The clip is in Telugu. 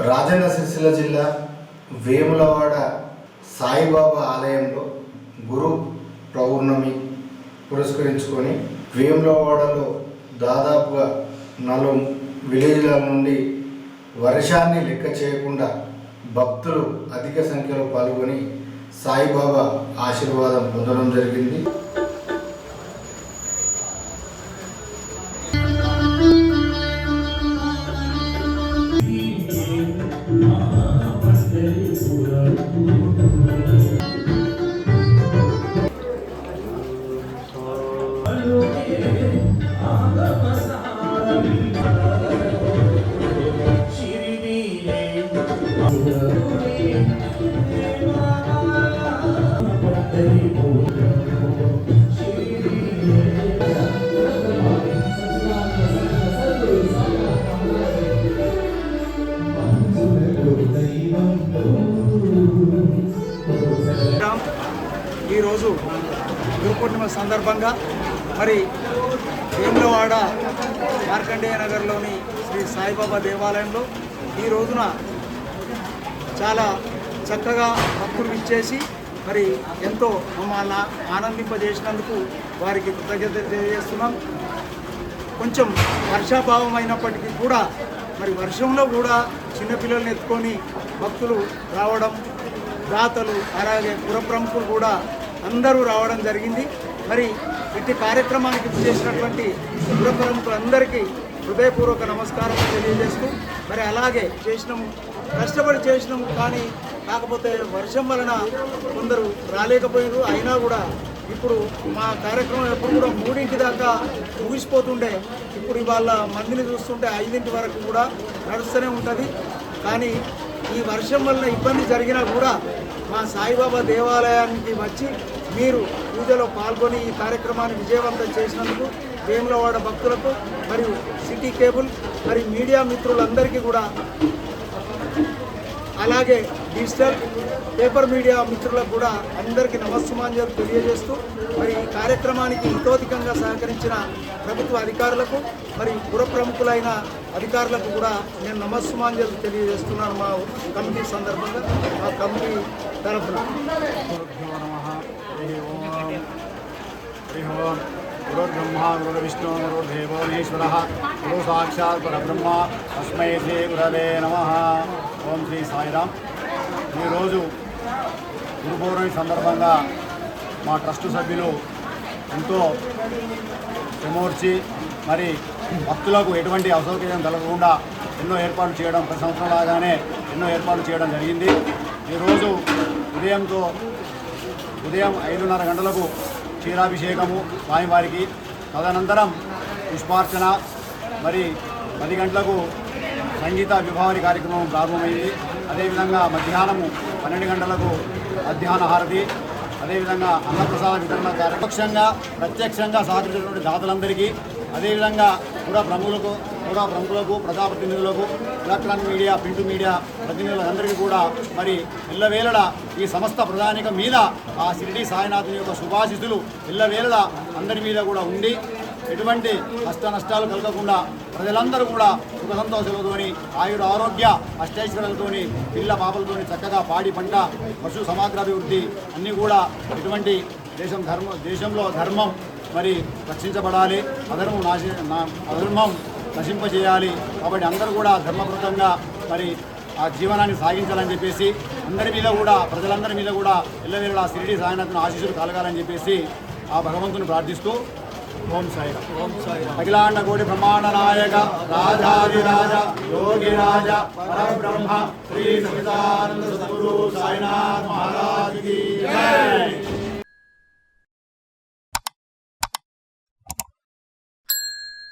రాజన్న సిరిసిల్ల జిల్లా వేములవాడ సాయిబాబా ఆలయంలో గురు పౌర్ణమి పురస్కరించుకొని వేములవాడలో దాదాపుగా 4 విలేజ్ల నుండి వర్షాన్ని లెక్క చేయకుండా భక్తులు అధిక సంఖ్యలో పాల్గొని సాయిబాబా ఆశీర్వాదం పొందడం జరిగింది. ఈరోజు గురు పూర్ణిమ సందర్భంగా మరి వేములవాడ మార్కండేయ నగర్లోని శ్రీ సాయిబాబా దేవాలయంలో ఈ రోజున చాలా చక్కగా భక్తులు ఇచ్చేసి మరి ఎంతో మమ్మల్ని ఆనందింపజేసినందుకు వారికి కృతజ్ఞత తెలియజేస్తున్నాం. కొంచెం వర్షాభావం అయినప్పటికీ కూడా మరి వర్షంలో కూడా చిన్నపిల్లల్ని ఎత్తుకొని భక్తులు రావడం, దాతలు అలాగే పుర ప్రముఖులు కూడా అందరూ రావడం జరిగింది. మరి ఇట్టి కార్యక్రమానికి చేసినటువంటి పుర ప్రముఖులందరికీ హృదయపూర్వక నమస్కారం తెలియజేస్తూ మరి అలాగే చేసినాము, కష్టపడి చేసినాము, కానీ కాకపోతే వర్షం వలన కొందరు రాలేకపోయారు. అయినా కూడా ఇప్పుడు మా కార్యక్రమం ఎప్పుడు కూడా 3 దాకా ముగిసిపోతుండే, ఇప్పుడు ఇవాళ మందిని చూస్తుంటే 5 వరకు కూడా నడుస్తూనే ఉంటుంది. కానీ ఈ వర్షం వలన ఇబ్బంది జరిగినా కూడా మా సాయిబాబా దేవాలయానికి వచ్చి మీరు పూజలో పాల్గొని ఈ కార్యక్రమాన్ని విజయవంతం చేసినందుకు వేములవాడ భక్తులకు మరియు సిటీ కేబుల్ మరి మీడియా మిత్రులందరికీ కూడా, అలాగే డిజిటల్ పేపర్ మీడియా మిత్రులకు కూడా అందరికీ నమస్సుమాంజలు తెలియజేస్తూ మరి ఈ కార్యక్రమానికి హితోధికంగా సహకరించిన ప్రభుత్వ అధికారులకు మరి పుర ప్రముఖులైన అధికారులకు కూడా నేను నమస్సుమాంజలు తెలియజేస్తున్నాను. మా కమిటీ సందర్భంగా మా కమిటీ తరఫున గురుర్బ్రహ్మ గురుర్విష్ణు గురుర్దేవో మహేశ్వరః గురు సాక్షాత్ పరబ్రహ్మ తస్మై శ్రీ గురవే నమః. ఓం శ్రీ సాయిరామ్. ఈరోజు గురు పౌర్ణమి సందర్భంగా మా ట్రస్ట్ సభ్యులు ఎంతో శ్రమోర్చి మరి భక్తులకు ఎటువంటి అసౌకర్యం కలగకుండా ఎన్నో ఏర్పాట్లు చేయడం, ప్రతి సంవత్సరం లాగానే ఎన్నో ఏర్పాట్లు చేయడం జరిగింది. ఈరోజు ఉదయం 5:30 గంటలకు క్షీరాభిషేకము స్వామివారికి, తదనంతరం పుష్పార్చన, మరి 10 గంటలకు సంగీత విభావరి కార్యక్రమం ప్రారంభమైంది. అదేవిధంగా మధ్యాహ్నము 12 గంటలకు మధ్యాహ్న హారతి, అదేవిధంగా అన్నప్రసాద వితరణ కార్యక్రమంగా ప్రత్యక్షంగా సహకరించినటువంటి దాతలందరికీ, అదేవిధంగా పుర ప్రముఖులకు ప్రజాప్రతినిధులకు, ఎలక్ట్రానిక్ మీడియా, ప్రింట్ మీడియా ప్రతినిధులందరికీ కూడా మరి ఎల్లవేళలా ఈ సమస్త ప్రధానికం మీద ఆ షిరిడి సాయినాథుని యొక్క శుభాశిస్సులు ఎల్లవేళలా అందరి మీద కూడా ఉండి ఎటువంటి కష్ట నష్టాలు కలగకుండా ప్రజలందరూ కూడా సుఖ సంతోషాలతోని ఆయుర ఆరోగ్య అష్టైశ్వర్యాలతోని పిల్ల పాపలతోని చక్కగా పాడి పంట పశు సమగ్రాభివృద్ధి అన్నీ కూడా ఎటువంటి దేశంలో ధర్మం మరి రక్షించబడాలి, అధర్మం నశింపజేయాలి. కాబట్టి అందరూ కూడా ధర్మబద్ధంగా మరి ఆ జీవనాన్ని సాగించాలని చెప్పేసి అందరి మీద కూడా ప్రజలందరి మీద కూడా ఎల్లవేళలా షిరిడి సాయినాథుని ఆశీస్సులు కలగాలని చెప్పేసి ఆ భగవంతుని ప్రార్థిస్తూ ఓం సాయిరామ్. ఓం సాయిరామ్. అఖిలాండ కోటి బ్రహ్మాండ నాయక రాజాదిరాజ యోగిరాజ పరబ్రహ్మ శ్రీ సచిదానంద సద్గురు సాయినాథ్ మహారాజ్